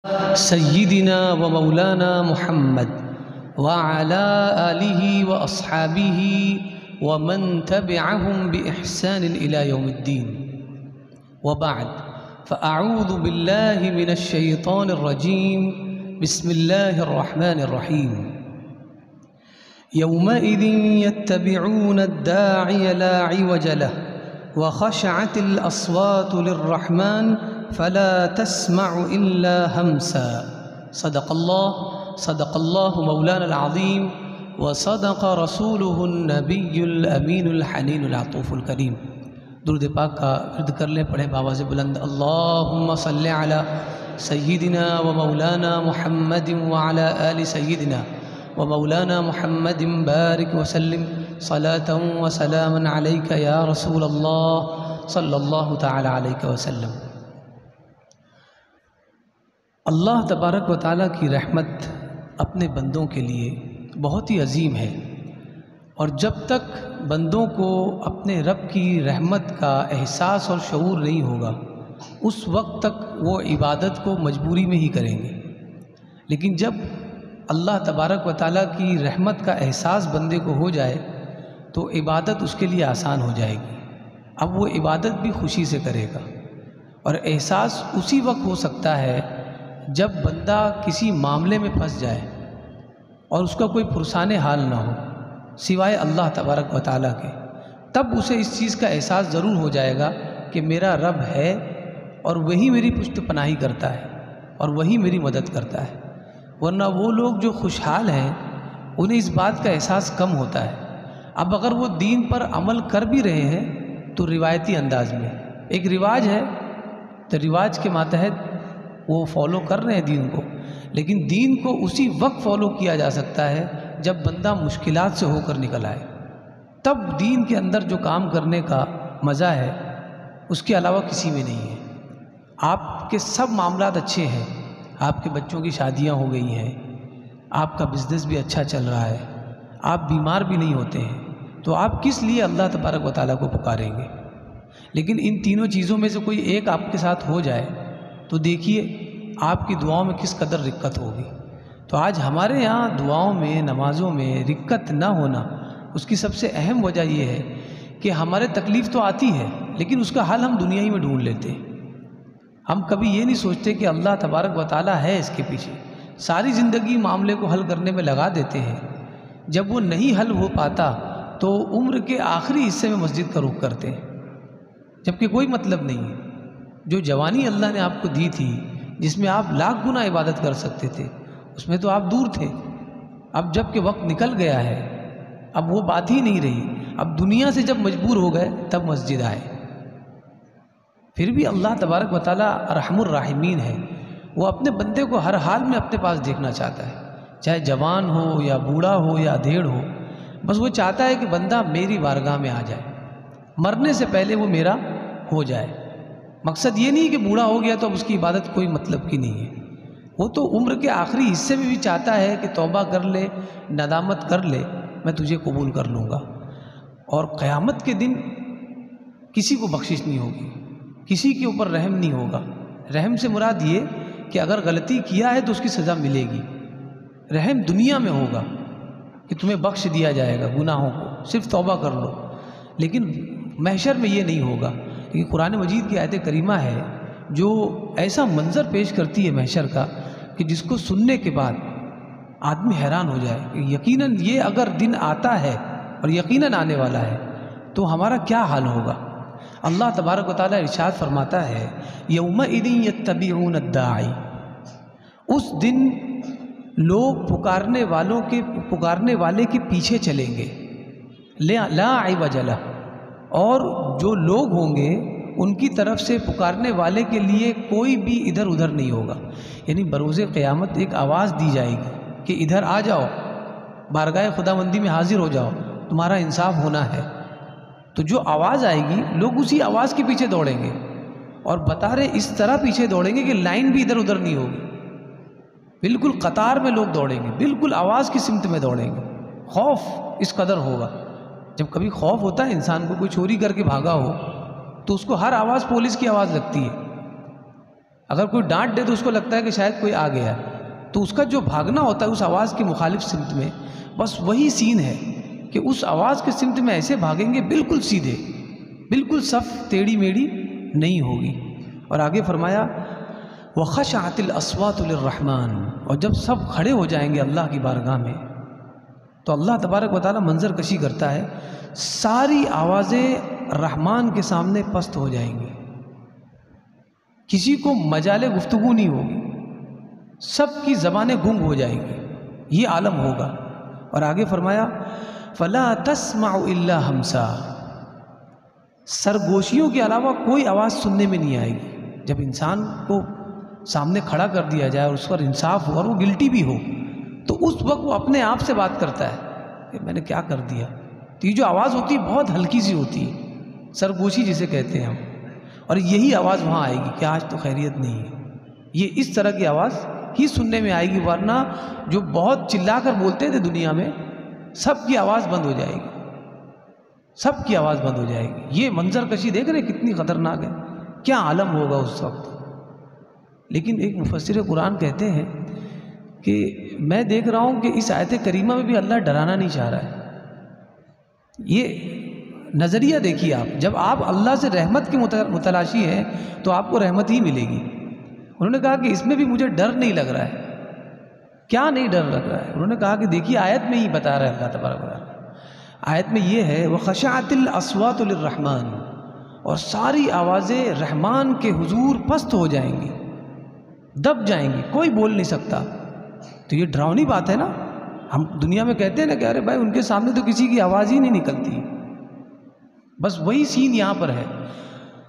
سيدنا ومولانا محمد وعلى آله وأصحابه ومن تبعهم بإحسان إلى يوم الدين. وبعد، فأعوذ بالله من الشيطان الرجيم. بسم الله الرحمن الرحيم. يومئذ يتبعون الداعي لا عوج له وخشعت الأصوات للرحمن فلا تسمع إلا همسا. صدق الله مولانا العظيم وصدق رسوله النبي الأمين الحنين العطوف الكريم. درود پاک کا ورد کر لیں، پڑھیں بآواز بلند. اللہم صل علی سیدنا و مولانا محمد وعلی آل سیدنا و مولانا محمد بارک وسلم صلاة و سلاما علیک یا رسول اللہ صلی اللہ تعالی علیہ وسلم. اللہ تبارک و تعالیٰ کی رحمت اپنے بندوں کے لیے بہت ہی عظیم ہے، اور جب تک بندوں کو اپنے رب کی رحمت کا احساس اور شعور نہیں ہوگا اس وقت تک وہ عبادت کو مجبوری میں ہی کریں گے. لیکن جب اللہ تبارک و تعالیٰ کی رحمت کا احساس بندے کو ہو جائے تو عبادت اس کے لیے آسان ہو جائے گی. اب وہ عبادت بھی خوشی سے کرے گا، اور احساس اسی وقت ہو سکتا ہے جب بندہ کسی معاملے میں پھنس جائے اور اس کا کوئی پرسان حال نہ ہو سوائے اللہ تبارک و تعالیٰ کے. تب اسے اس چیز کا احساس ضرور ہو جائے گا کہ میرا رب ہے اور وہی میری پشت پناہی کرتا ہے اور وہی میری مدد کرتا ہے. ورنہ وہ لوگ جو خوشحال ہیں انہیں اس بات کا احساس کم ہوتا ہے. اب اگر وہ دین پر عمل کر بھی رہے ہیں تو روایتی انداز میں، ایک رواج ہے تو رواج کے ماتحت وہ فالو کر رہے ہیں دین کو، لیکن دین کو اسی وقت فالو کیا جا سکتا ہے جب بندہ مشکلات سے ہو کر نکل آئے. تب دین کے اندر جو کام کرنے کا مزہ ہے اس کے علاوہ کسی میں نہیں ہے. آپ کے سب معاملات اچھے ہیں، آپ کے بچوں کی شادیاں ہو گئی ہیں، آپ کا بزنس بھی اچھا چل رہا ہے، آپ بیمار بھی نہیں ہوتے ہیں، تو آپ کس لیے اللہ تبارک و تعالیٰ کو پکاریں گے؟ لیکن ان تینوں چیزوں میں سے کوئی ایک آپ کے ساتھ ہو جائے تو دیکھیے آپ کی دعاؤں میں کس قدر رکت ہوگی. تو آج ہمارے یہاں دعاؤں میں، نمازوں میں رکت نہ ہونا، اس کی سب سے اہم وجہ یہ ہے کہ ہمارے تکلیف تو آتی ہے لیکن اس کا حل ہم دنیا ہی میں ڈھونڈ لیتے ہیں. ہم کبھی یہ نہیں سوچتے کہ اللہ تبارک و تعالیٰ ہے اس کے پیچھے. ساری زندگی معاملے کو حل کرنے میں لگا دیتے ہیں، جب وہ نہیں حل ہو پاتا تو عمر کے آخری حصے میں مسجد کا رخ کرتے ہیں، جبکہ کوئی مطلب نہیں ہے. جو جوانی اللہ نے آپ کو دی تھی جس میں آپ لاکھ گنا عبادت کر سکتے تھے اس میں تو آپ دور تھے. اب جب کہ وقت نکل گیا ہے اب وہ بات ہی نہیں رہی. اب دنیا سے جب مجبور ہو گئے تب مسجد آئے. پھر بھی اللہ تبارک و تعالیٰ ارحم الراحمین ہے، وہ اپنے بندے کو ہر حال میں اپنے پاس دیکھنا چاہتا ہے، چاہے جوان ہو یا بوڑھا ہو یا ادھیڑ ہو. بس وہ چاہتا ہے کہ بندہ میری بارگاہ میں آ جائے، مرنے سے پہلے وہ میرا ہو جائے. مقصد یہ نہیں کہ بوڑھا ہو گیا تو اب اس کی عبادت کوئی مطلب کی نہیں ہے. وہ تو عمر کے آخری حصے میں بھی چاہتا ہے کہ توبہ کر لے، ندامت کر لے، میں تجھے قبول کر لوں گا. اور قیامت کے دن کسی کو بخشش نہیں ہوگی، کسی کے اوپر رحم نہیں ہوگا. رحم سے مراد یہ کہ اگر غلطی کیا ہے تو اس کی سزا ملے گی. رحم دنیا میں ہوگا کہ تمہیں بخش دیا جائے گا گناہوں کو، صرف توبہ کر لو. لیکن محشر میں یہ نہیں ہوگا. یہ قرآن مجید کی آیت کریمہ ہے جو ایسا منظر پیش کرتی ہے محشر کا کہ جس کو سننے کے بعد آدمی حیران ہو جائے کہ یقیناً یہ اگر دن آتا ہے اور یقیناً آنے والا ہے تو ہمارا کیا حال ہوگا. اللہ تبارک و تعالیٰ ارشاد فرماتا ہے یومئذ یتبعون الداعی، اس دن لوگ پکارنے والے کے پیچھے چلیں گے. لا عوج لہ، اور جو لوگ ہوں گے ان کی طرف سے پکارنے والے کے لیے کوئی بھی ادھر ادھر نہیں ہوگا. یعنی بروز قیامت ایک آواز دی جائے گی کہ ادھر آ جاؤ، بارگاہ خداوندی میں حاضر ہو جاؤ، تمہارا انصاف ہونا ہے. تو جو آواز آئے گی لوگ اسی آواز کے پیچھے دوڑیں گے، اور بتا رہے اس طرح پیچھے دوڑیں گے کہ لائن بھی ادھر ادھر نہیں ہوگی، بالکل قطار میں لوگ دوڑیں گے، بالکل آواز کی سمت میں دوڑیں گے. خوف اس قدر ہوگا. جب کبھی خوف ہوتا ہے انسان کو، کوئی چوری کر کے بھاگا ہو تو اس کو ہر آواز پولیس کی آواز لگتی ہے. اگر کوئی ڈانٹ دے تو اس کو لگتا ہے کہ شاید کوئی آ گیا، تو اس کا جو بھاگنا ہوتا ہے اس آواز کی مخالف سمت میں، بس وہی سین ہے کہ اس آواز کے سمت میں ایسے بھاگیں گے بالکل سیدھے، بالکل صف ٹیڑھی میڑھی نہیں ہوگی۔ اور آگے فرمایا وَخَشَعَتِ الْأَصْوَاتُ لِلرَّحْمَنِ، اور جب سب کھڑے ہو جائیں گے اللہ کی بارگاہ میں تو اللہ تبارک و تعالیٰ منظر کشی کرتا ہے، ساری آوازیں رحمان کے سامنے پست ہو جائیں گی، کسی کو مجال گفتگو نہیں ہوگی، سب کی زبانیں گنگ ہو جائیں گی، یہ عالم ہوگا۔ اور آگے فرمایا فَلَا تَسْمَعُ إِلَّا هَمْسًا، سرگوشیوں کے علاوہ کوئی آواز سننے میں نہیں آئے گی۔ جب انسان کو سامنے کھڑا کر دیا جائے اور اس پر انصاف ہو اور وہ گلٹی بھی ہو تو اس وقت وہ اپنے آپ سے بات کرتا ہے کہ میں نے کیا کر دیا۔ تو یہ جو آواز ہوتی ہے بہت ہلکی سی ہوتی ہے، سرگوشی جسے کہتے ہیں ہم، اور یہی آواز وہاں آئے گی کہ آج تو خیریت نہیں ہے، یہ اس طرح کی آواز ہی سننے میں آئے گی، ورنہ جو بہت چلا کر بولتے تھے دنیا میں سب کی آواز بند ہو جائے گی، سب کی آواز بند ہو جائے گی۔ یہ منظر کشی دیکھ رہے کتنی خطرناک ہے، کیا عالم ہوگا اس وقت۔ لیکن ایک مفسر قرآن کہتے ہیں کہ میں دیکھ رہا ہوں کہ اس آیت کریمہ میں بھی اللہ ڈرانا نہیں چاہ رہا ہے۔ یہ نظریہ دیکھیے آپ، جب آپ اللہ سے رحمت کی متلاشی ہیں تو آپ کو رحمت ہی ملے گی۔ انہوں نے کہا کہ اس میں بھی مجھے ڈر نہیں لگ رہا ہے۔ کیا نہیں ڈر لگ رہا ہے؟ انہوں نے کہا کہ دیکھیے آیت میں ہی بتا رہا ہے اللہ تبارک و تعالیٰ، آیت میں یہ ہے وَخَشَعَتِ الْأَصْوَاتُ لِلرَّحْمَنِ، اور ساری آوازیں رحمان کے حضور پست ہو جائیں گی، دب جائیں گی، کوئی بول نہیں سکتا۔ تو یہ ڈراؤنی بات ہے نا، ہم دنیا میں کہتے ہیں نا کہ ارے بھائی ان کے سامنے تو کسی کی آواز ہی نہیں نکلتی، بس وہی سین یہاں پر ہے۔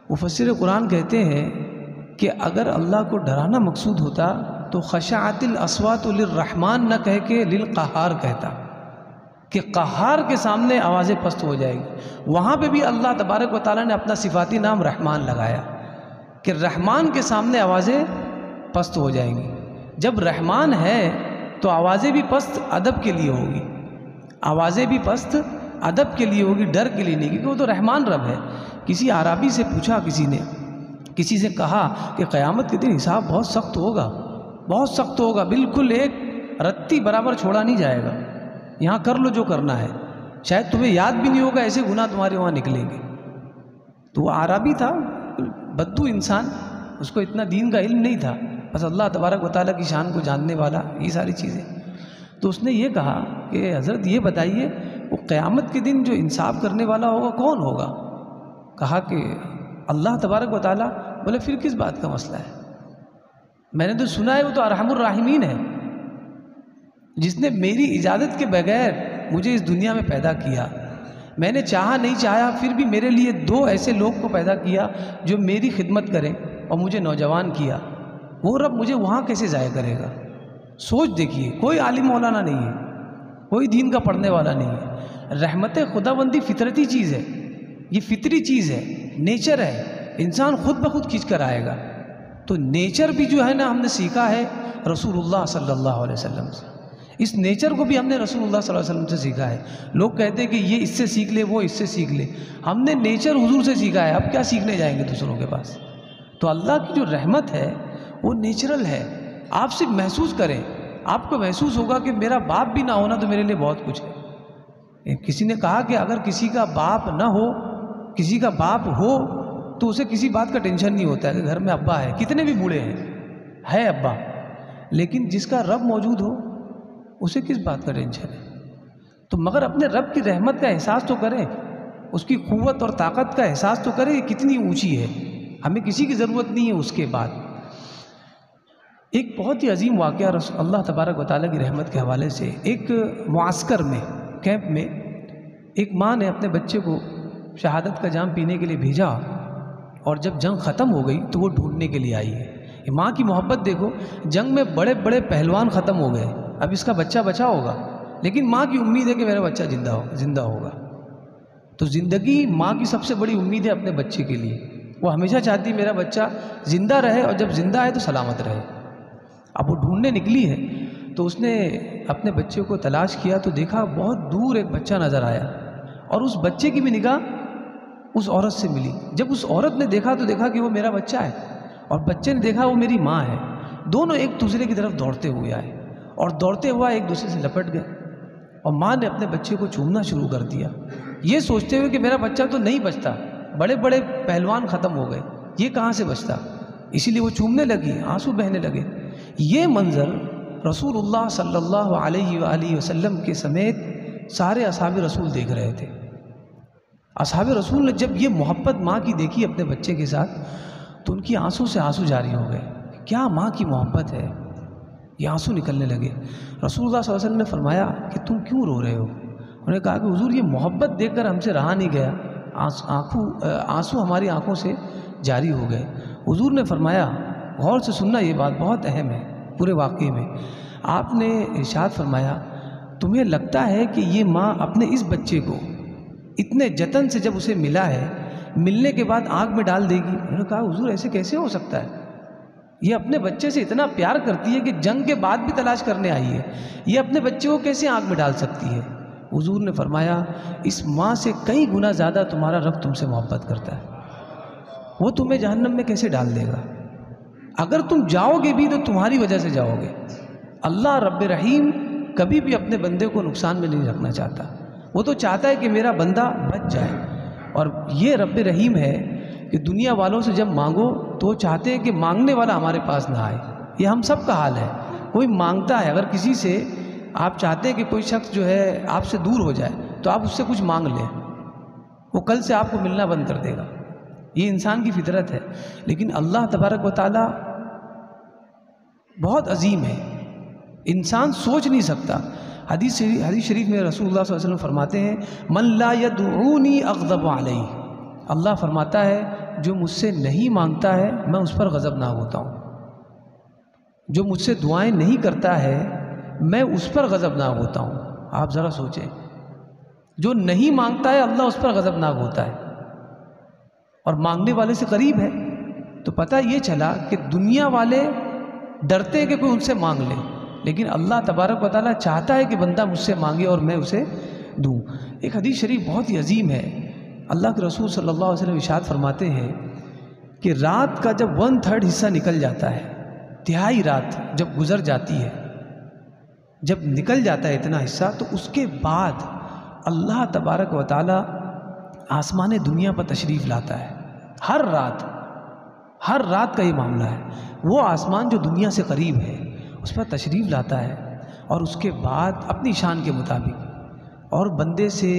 مفسر قرآن کہتے ہیں کہ اگر اللہ کو ڈرانا مقصود ہوتا تو خشعت الاصوات للرحمن نہ کہہ کے للقہار کہتا، کہ قہار کے سامنے آوازیں پست ہو جائے گی۔ وہاں پہ بھی اللہ تبارک و تعالیٰ نے اپنا صفاتی نام رحمان لگایا کہ رحمان کے سامنے آوازیں پست ہو جائیں گی۔ جب رحمان ہے تو آوازیں بھی پست ادب کے لیے ہوگی، آوازیں بھی پست ادب کے لیے ہوگی، ڈر کے لیے نہیں، کیونکہ وہ تو رحمان رب ہے۔ کسی عرابی سے پوچھا، کسی سے کہا کہ قیامت کے دن حساب بہت سخت ہوگا، بہت سخت ہوگا، بالکل ایک رتی برابر چھوڑا نہیں جائے گا، یہاں کر لو جو کرنا ہے، شاید تمہیں یاد بھی نہیں ہوگا، ایسے گناہ تمہارے وہاں نکلیں گے۔ تو وہ عرابی تھا، بدو انسان، اس کو اتنا دین کا علم نہیں تھا، بس اللہ تبارک و تعالیٰ کی شان کو جاننے والا، یہ ساری چیزیں۔ تو اس نے یہ کہا کہ حضرت یہ بتائیے وہ قیامت کے دن جو انصاف کرنے والا ہوگا کون ہوگا؟ کہا کہ اللہ تبارک و تعالیٰ۔ بولے پھر کس بات کا مسئلہ ہے؟ میں نے تو سنا ہے وہ تو ارحم الراحمین ہے، جس نے میری اجازت کے بغیر مجھے اس دنیا میں پیدا کیا، میں نے چاہا نہیں چاہا پھر بھی میرے لیے دو ایسے لوگ کو پیدا کیا جو میری خدمت کریں اور مجھے نوجوان کیا، وہ رب مجھے وہاں کیسے ضائع کرے گا؟ سوچ دیکھیے، کوئی عالم مولانا نہیں ہے، کوئی دین کا پڑھنے والا نہیں ہے، رحمت خدا بندی فطرتی چیز ہے، یہ فطری چیز ہے، نیچر ہے، انسان خود بخود کھینچ کر آئے گا۔ تو نیچر بھی جو ہے نا ہم نے سیکھا ہے رسول اللہ صلی اللہ علیہ وسلم سے، اس نیچر کو بھی ہم نے رسول اللہ صلی اللہ علیہ وسلم سے سیکھا ہے۔ لوگ کہتے ہیں کہ یہ اس سے سیکھ لے، وہ اس سے سیکھ لے، ہم نے نیچر حضور سے سیکھا ہے، اب کیا سیکھنے جائیں گے دوسروں کے پاس؟ تو اللہ کی جو رحمت ہے وہ نیچرل ہے، آپ صرف محسوس کریں، آپ کو محسوس ہوگا کہ میرا باپ بھی نہ ہونا تو میرے لیے بہت کچھ ہے۔ کسی نے کہا کہ اگر کسی کا باپ نہ ہو، کسی کا باپ ہو تو اسے کسی بات کا ٹینشن نہیں ہوتا ہے کہ گھر میں ابا ہے، کتنے بھی بوڑھے ہیں، ہے ابا، لیکن جس کا رب موجود ہو اسے کس بات کا ٹینشن ہے؟ تو مگر اپنے رب کی رحمت کا احساس تو کریں، اس کی قوت اور طاقت کا احساس تو کریں کہ کتنی اونچی ہے، ہمیں کسی کی ضرورت نہیں ہے۔ اس کے بعد ایک بہت ہی عظیم واقعہ اللہ تبارک و تعالیٰ کی رحمت کے حوالے سے، ایک معسکر میں، کیمپ میں، ایک ماں نے اپنے بچے کو شہادت کا جام پینے کے لیے بھیجا، اور جب جنگ ختم ہو گئی تو وہ ڈھونڈنے کے لیے آئی ہے۔ ماں کی محبت دیکھو، جنگ میں بڑے بڑے پہلوان ختم ہو گئے، اب اس کا بچہ بچا ہوگا، لیکن ماں کی امید ہے کہ میرا بچہ زندہ ہوگا۔ تو زندگی ماں کی سب سے بڑی امید ہے اپنے بچے کے لیے، وہ ہمیشہ چاہتی ہے میرا بچہ زندہ رہے، اور جب زندہ ہے تو سلامت رہے۔ اب وہ ڈھونڈنے نکلی ہے تو اس نے اپنے بچے کو تلاش کیا تو دیکھا بہت دور ایک بچہ نظر آیا، اور اس بچے کی بھی نگاہ اس عورت سے ملی۔ جب اس عورت نے دیکھا تو دیکھا کہ وہ میرا بچہ ہے، اور بچے نے دیکھا وہ میری ماں ہے. دونوں ایک دوسرے کی طرف دوڑتے ہوئے آئے اور دوڑتے ہوئے ایک دوسرے سے لپٹ گئے اور ماں نے اپنے بچے کو چومنا شروع کر دیا، یہ سوچتے ہوئے کہ میرا بچہ تو نہیں بچتا، بڑے بڑے پہلوان ختم ہو گئے، یہ کہاں سے بچتا. اسی لیے وہ چومنے لگی، آنسو بہنے لگے. یہ منظر رسول اللہ صلی اللہ علیہ وآلہ وسلم کے سمیت سارے اصحاب رسول دیکھ رہے تھے. اصحاب رسول نے جب یہ محبت ماں کی دیکھی اپنے بچے کے ساتھ تو ان کی آنسوں سے آنسو جاری ہو گئے. کیا ماں کی محبت ہے، یہ آنسو نکلنے لگے. رسول اللہ صلی اللہ علیہ وسلم نے فرمایا کہ تم کیوں رو رہے ہو؟ انہوں نے کہا کہ حضور یہ محبت دیکھ کر ہم سے رہا نہیں گیا، آنسو ہماری آنکھوں سے جاری ہو گئے. حضور نے فرمایا، غور سے سننا یہ بات بہت اہم ہے پورے واقعے میں. آپ نے ارشاد فرمایا تمہیں لگتا ہے کہ یہ ماں اپنے اس بچے کو اتنے جتن سے جب اسے ملا ہے ملنے کے بعد آگ میں ڈال دے گی؟ انہوں نے کہا حضور ایسے کیسے ہو سکتا ہے، یہ اپنے بچے سے اتنا پیار کرتی ہے کہ جنگ کے بعد بھی تلاش کرنے آئی ہے، یہ اپنے بچے کو کیسے آگ میں ڈال سکتی ہے؟ حضور نے فرمایا اس ماں سے کئی گنا زیادہ تمہارا رب تم سے محبت کرتا ہے، وہ تمہیں جہنم میں کیسے ڈال دے گا؟ اگر تم جاؤ گے بھی تو تمہاری وجہ سے جاؤ گے. اللہ رب رحیم کبھی بھی اپنے بندے کو نقصان میں نہیں رکھنا چاہتا، وہ تو چاہتا ہے کہ میرا بندہ بچ جائے. اور یہ رب رحیم ہے کہ دنیا والوں سے جب مانگو تو وہ چاہتے ہیں کہ مانگنے والا ہمارے پاس نہ آئے. یہ ہم سب کا حال ہے، کوئی مانگتا ہے، اگر کسی سے آپ چاہتے ہیں کہ کوئی شخص جو ہے آپ سے دور ہو جائے تو آپ اس سے کچھ مانگ لیں، وہ کل سے آپ کو ملنا بند کر دے گا. یہ انسان کی فطرت ہے. لیکن اللہ تبارک و تعالیٰ بہت عظیم ہے، انسان سوچ نہیں سکتا. حدیث شریف میں رسول اللہ صلی اللہ علیہ وسلم فرماتے ہیں من لا یدعونی اغضب علیہ، اللہ فرماتا ہے جو مجھ سے نہیں مانگتا ہے میں اس پر غضبناک ہوتا ہوں. جو مجھ سے دعائیں نہیں کرتا ہے میں اس پر غضبناک ہوتا ہوں. آپ ذرا سوچیں، جو نہیں مانگتا ہے اللہ اس پر غضبناک ہوتا ہے اور مانگنے والے سے قریب ہے. تو پتہ یہ چلا کہ دنیا والے ڈرتے ہیں کہ کوئی ان سے مانگ لے، لیکن اللہ تبارک و تعالیٰ چاہتا ہے کہ بندہ مجھ سے مانگے اور میں اسے دوں. ایک حدیث شریف بہت ہی عظیم ہے. اللہ کے رسول صلی اللہ علیہ وسلم ارشاد فرماتے ہیں کہ رات کا جب 1/3 حصہ نکل جاتا ہے، تہائی رات جب گزر جاتی ہے، جب نکل جاتا ہے اتنا حصہ، تو اس کے بعد اللہ تبارک و تعالیٰ آسمان دنیا پر تشریف لاتا ہے. ہر رات کا یہ معاملہ ہے. وہ آسمان جو دنیا سے قریب ہے اس پر تشریف لاتا ہے اور اس کے بعد اپنی شان کے مطابق اور بندے سے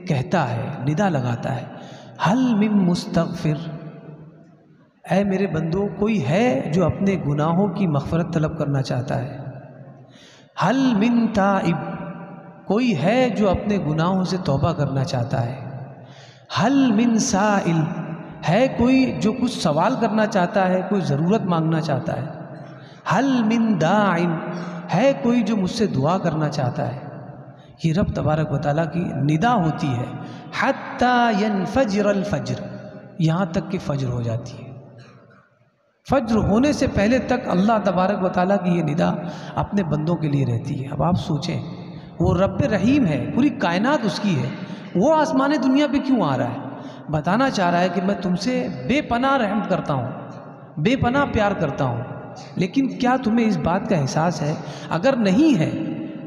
کہتا ہے، ندا لگاتا ہے، حل من مستغفر، اے میرے بندو کوئی ہے جو اپنے گناہوں کی مغفرت طلب کرنا چاہتا ہے. حل من تائب، کوئی ہے جو اپنے گناہوں سے توبہ کرنا چاہتا ہے. حل من سائل، ہے کوئی جو کچھ سوال کرنا چاہتا ہے، کوئی ضرورت مانگنا چاہتا ہے. حل من داعٍ، ہے کوئی جو مجھ سے دعا کرنا چاہتا ہے. یہ رب تبارک و تعالیٰ کی ندا ہوتی ہے حتی ینفجر الفجر، یہاں تک کہ فجر ہو جاتی ہے. فجر ہونے سے پہلے تک اللہ تبارک و تعالیٰ کی یہ ندا اپنے بندوں کے لیے رہتی ہے. اب آپ سوچیں، وہ رب رحیم ہے، پوری کائنات اس کی ہے، وہ آسمان دنیا پہ کیوں آ رہا ہے؟ بتانا چاہ رہا ہے کہ میں تم سے بے پناہ رحم کرتا ہوں، بے پناہ پیار کرتا ہوں. لیکن کیا تمہیں اس بات کا احساس ہے؟ اگر نہیں ہے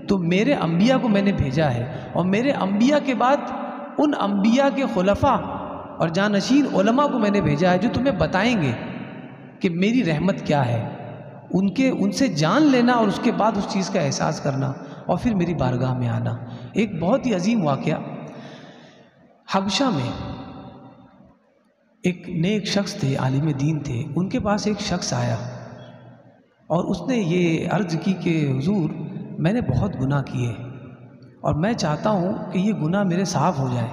تو میرے انبیاء کو میں نے بھیجا ہے اور میرے انبیاء کے بعد ان انبیاء کے خلفاء اور جانشین علماء کو میں نے بھیجا ہے جو تمہیں بتائیں گے کہ میری رحمت کیا ہے. ان سے جان لینا اور اس کے بعد اس چیز کا احساس کرنا اور پھر میری بارگاہ میں آنا. ایک بہت ہی عظیم واقعہ، حبشہ میں ایک نیک شخص تھے، عالم دین تھے. ان کے پاس ایک شخص آیا اور اس نے یہ عرض کی کہ حضور میں نے بہت گناہ کیے اور میں چاہتا ہوں کہ یہ گناہ میرے صاف ہو جائے.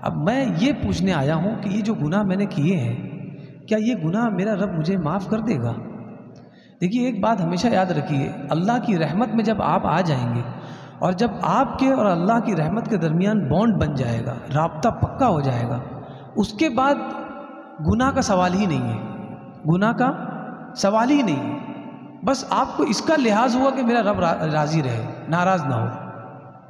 اب میں یہ پوچھنے آیا ہوں کہ یہ جو گناہ میں نے کیے ہیں کیا یہ گناہ میرا رب مجھے معاف کر دے گا؟ دیکھیے ایک بات ہمیشہ یاد رکھیے، اللہ کی رحمت میں جب آپ آ جائیں گے اور جب آپ کے اور اللہ کی رحمت کے درمیان بانڈ بن جائے گا، رابطہ پکا ہو جائے گا، اس کے بعد گناہ کا سوال ہی نہیں ہے، گناہ کا سوال ہی نہیں ہے. بس آپ کو اس کا لحاظ ہوا کہ میرا رب راضی رہے، ناراض نہ ہو.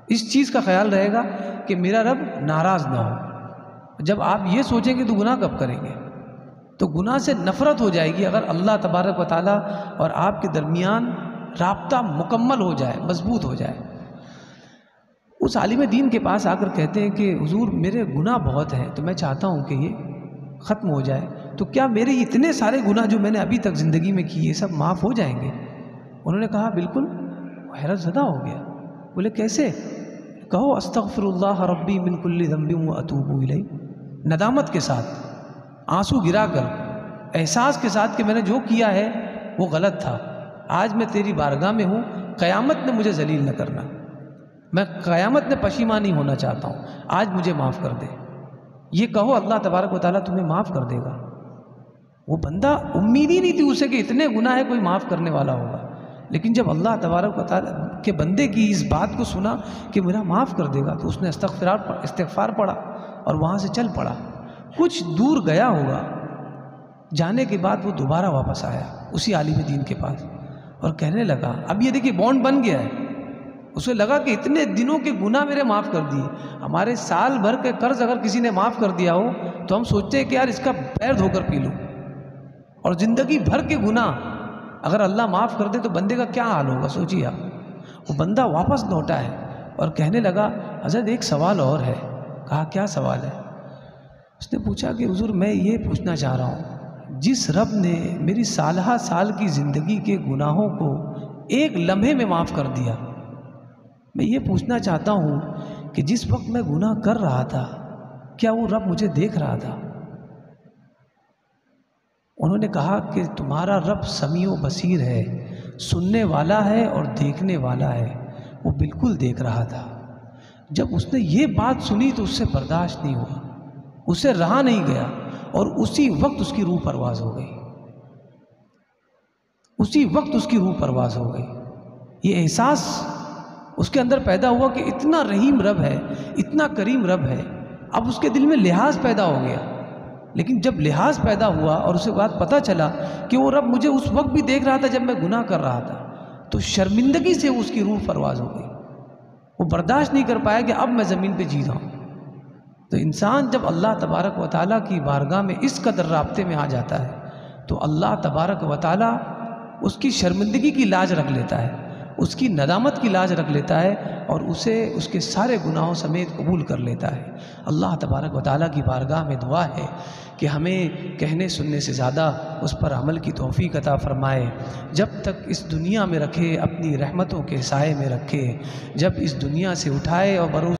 اس چیز کا خیال رہے گا کہ میرا رب ناراض نہ ہو. جب آپ یہ سوچیں گے تو گناہ کب کریں گے؟ تو گناہ سے نفرت ہو جائے گی اگر اللہ تبارک و تعالیٰ اور آپ کے درمیان رابطہ مکمل ہو جائے، مضبوط ہو جائے۔ اس عالم دین کے پاس آ کر کہتے ہیں کہ حضور میرے گناہ بہت ہیں، تو میں چاہتا ہوں کہ یہ ختم ہو جائے، تو کیا میرے اتنے سارے گناہ جو میں نے ابھی تک زندگی میں کیے سب معاف ہو جائیں گے؟ انہوں نے کہا بالکل۔ حیرت زدہ ہو گیا، بولے کیسے؟ کہو استغفر اللہ ربی من کل ذنب واتوب الیہ، ندامت کے ساتھ، آنسو گرا کر، احساس کے ساتھ کہ میں نے جو کیا ہے وہ غلط تھا، آج میں تیری بارگاہ میں ہوں، قیامت نے مجھے ذلیل نہ کرنا، میں قیامت میں پشیمانی ہونا چاہتا ہوں، آج مجھے معاف کر دے۔ یہ کہو اللہ تبارک و تعالیٰ تمہیں معاف کر دے گا۔ وہ بندہ امید ہی نہیں تھی اسے کہ اتنے گناہ ہے کوئی معاف کرنے والا ہوگا، لیکن جب اللہ تبارک و تعالیٰ کے بندے کی اس بات کو سنا کہ میرا معاف کر دے گا، تو اس نے استغفار پڑھا اور وہاں سے چل پڑا۔ کچھ دور گیا ہوگا، جانے کے بعد وہ دوبارہ واپس آیا اسی عالم دین کے پاس اور کہنے لگا، اب یہ دیکھیے بانڈ بن گیا ہے، اسے لگا کہ اتنے دنوں کے گناہ میرے معاف کر دیے، ہمارے سال بھر کے قرض اگر کسی نے معاف کر دیا ہو تو ہم سوچتے ہیں کہ یار اس کا پیر دھو کر پی لوں، اور زندگی بھر کے گناہ اگر اللہ معاف کر دے تو بندے کا کیا حال ہوگا، سوچیے آپ۔ وہ بندہ واپس لوٹا ہے اور کہنے لگا، حضرت ایک سوال اور ہے۔ کہا کیا سوال ہے؟ اس نے پوچھا کہ حضور میں یہ پوچھنا چاہ رہا ہوں، جس رب نے میری سالہ سال کی زندگی کے گناہوں کو ایک لمحے میں معاف کر دیا، میں یہ پوچھنا چاہتا ہوں کہ جس وقت میں گناہ کر رہا تھا کیا وہ رب مجھے دیکھ رہا تھا؟ انہوں نے کہا کہ تمہارا رب سمیع و بصیر ہے، سننے والا ہے اور دیکھنے والا ہے، وہ بالکل دیکھ رہا تھا۔ جب اس نے یہ بات سنی تو اس سے برداشت نہیں ہوا، اسے رہا نہیں گیا، اور اسی وقت اس کی روح پرواز ہو گئی، اسی وقت اس کی روح پرواز ہو گئی۔ یہ احساس اس کے اندر پیدا ہوا کہ اتنا رحیم رب ہے، اتنا کریم رب ہے۔ اب اس کے دل میں لحاظ پیدا ہو گیا، لیکن جب لحاظ پیدا ہوا اور اسے بات پتہ چلا کہ وہ رب مجھے اس وقت بھی دیکھ رہا تھا جب میں گناہ کر رہا تھا، تو شرمندگی سے اس کی روح پرواز ہو گئی، وہ برداشت نہیں کر پایا کہ اب میں زمین پہ جی رہا ہوں۔ تو انسان جب اللہ تبارک و تعالیٰ کی بارگاہ میں اس قدر رابطے میں آ جاتا ہے تو اللہ تبارک و تعالیٰ اس کی شرمندگی کی لاج رکھ لیتا ہے، اس کی ندامت کی لاج رکھ لیتا ہے، اور اسے اس کے سارے گناہوں سمیت قبول کر لیتا ہے۔ اللہ تبارک و تعالیٰ کی بارگاہ میں دعا ہے کہ ہمیں کہنے سننے سے زیادہ اس پر عمل کی توفیق عطا فرمائے، جب تک اس دنیا میں رکھے اپنی رحمتوں کے سائے میں رکھے، جب اس دنیا سے اٹھائے اور بروز